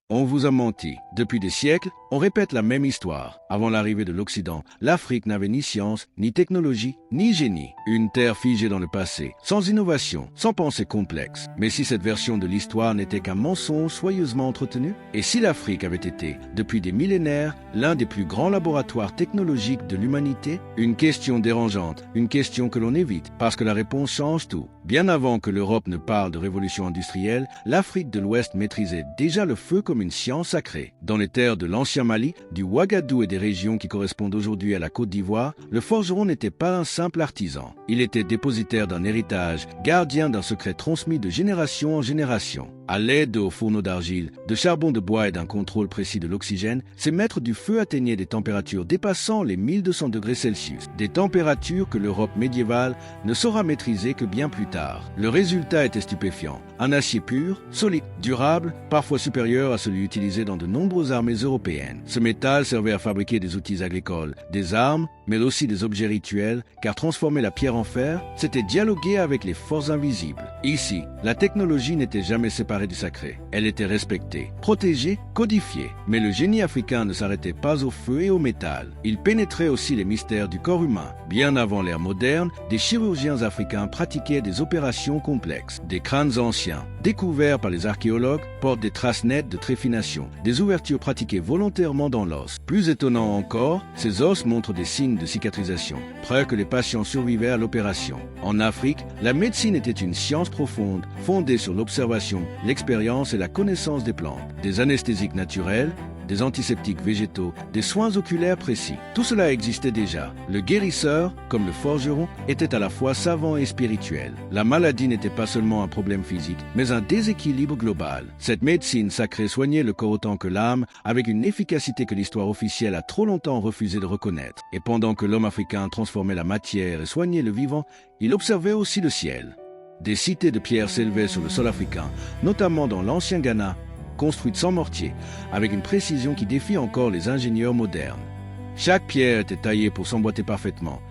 On vous a menti. Depuis des siècles, on répète la même histoire. Avant l'arrivée de l'Occident, l'Afrique n'avait ni science, ni technologie, ni génie. Une terre figée dans le passé, sans innovation, sans pensée complexe. Mais si cette version de l'histoire n'était qu'un mensonge soigneusement entretenu? Et si l'Afrique avait été, depuis des millénaires, l'un des plus grands laboratoires technologiques de l'humanité? Une question dérangeante, une question que l'on évite, parce que la réponse change tout. Bien avant que l'Europe ne parle de révolution industrielle, l'Afrique de l'Ouest maîtrisait déjà le feu comme une science sacrée. Dans les terres de l'ancien Mali, du Ouagadougou et des régions qui correspondent aujourd'hui à la Côte d'Ivoire, le forgeron n'était pas un simple artisan. Il était dépositaire d'un héritage, gardien d'un secret transmis de génération en génération. À l'aide de fourneaux d'argile, de charbon de bois et d'un contrôle précis de l'oxygène, ces maîtres du feu atteignaient des températures dépassant les 1200 degrés Celsius. Des températures que l'Europe médiévale ne saura maîtriser que bien plus tard. Le résultat était stupéfiant. Un acier pur, solide, durable, parfois supérieur à celui utilisé dans de nombreuses armées européennes. Ce métal servait à fabriquer des outils agricoles, des armes, mais aussi des objets rituels, car transformer la pierre en fer, c'était dialoguer avec les forces invisibles. Ici, la technologie n'était jamais séparée du sacré. Elle était respectée, protégée, codifiée. Mais le génie africain ne s'arrêtait pas au feu et au métal. Il pénétrait aussi les mystères du corps humain. Bien avant l'ère moderne, des chirurgiens africains pratiquaient des opérations complexes. Des crânes anciens, découverts par les archéologues, portent des traces nettes de tréfination, des ouvertures pratiquées volontairement dans l'os. Plus étonnant encore, ces os montrent des signes de cicatrisation, preuve que les patients survivaient à l'opération. En Afrique, la médecine était une science profonde, fondée sur l'observation, l'expérience et la connaissance des plantes, des anesthésiques naturels, des antiseptiques végétaux, des soins oculaires précis. Tout cela existait déjà. Le guérisseur, comme le forgeron, était à la fois savant et spirituel. La maladie n'était pas seulement un problème physique, mais un déséquilibre global. Cette médecine sacrée soignait le corps autant que l'âme, avec une efficacité que l'histoire officielle a trop longtemps refusé de reconnaître. Et pendant que l'homme africain transformait la matière et soignait le vivant, il observait aussi le ciel. Des cités de pierre s'élevaient sur le sol africain, notamment dans l'ancien Ghana, construites sans mortier, avec une précision qui défie encore les ingénieurs modernes. Chaque pierre était taillée pour s'emboîter parfaitement,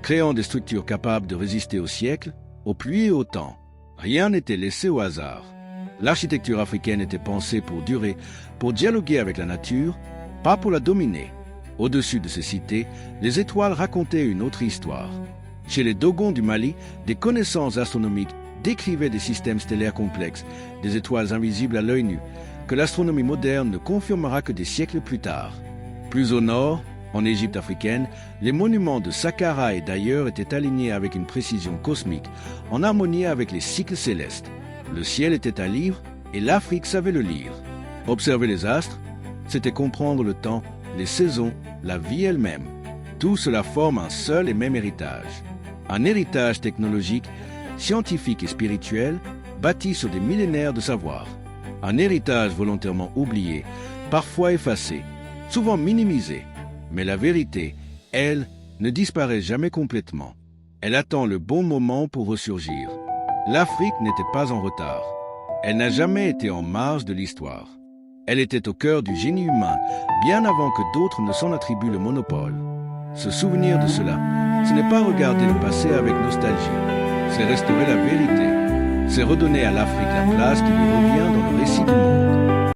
créant des structures capables de résister aux siècles, aux pluies et au temps. Rien n'était laissé au hasard. L'architecture africaine était pensée pour durer, pour dialoguer avec la nature, pas pour la dominer. Au-dessus de ces cités, les étoiles racontaient une autre histoire. Chez les Dogons du Mali, des connaissances astronomiques décrivaient des systèmes stellaires complexes, des étoiles invisibles à l'œil nu, que l'astronomie moderne ne confirmera que des siècles plus tard. Plus au nord, en Égypte africaine, les monuments de Saqqara et d'ailleurs étaient alignés avec une précision cosmique, en harmonie avec les cycles célestes. Le ciel était un livre et l'Afrique savait le lire. Observer les astres, c'était comprendre le temps, les saisons, la vie elle-même. Tout cela forme un seul et même héritage. Un héritage technologique, scientifique et spirituel, bâti sur des millénaires de savoir. Un héritage volontairement oublié, parfois effacé, souvent minimisé. Mais la vérité, elle, ne disparaît jamais complètement. Elle attend le bon moment pour ressurgir. L'Afrique n'était pas en retard. Elle n'a jamais été en marge de l'histoire. Elle était au cœur du génie humain, bien avant que d'autres ne s'en attribuent le monopole. Se souvenir de cela, ce n'est pas regarder le passé avec nostalgie, c'est restaurer la vérité. C'est redonner à l'Afrique la place qui lui revient dans le récit du monde.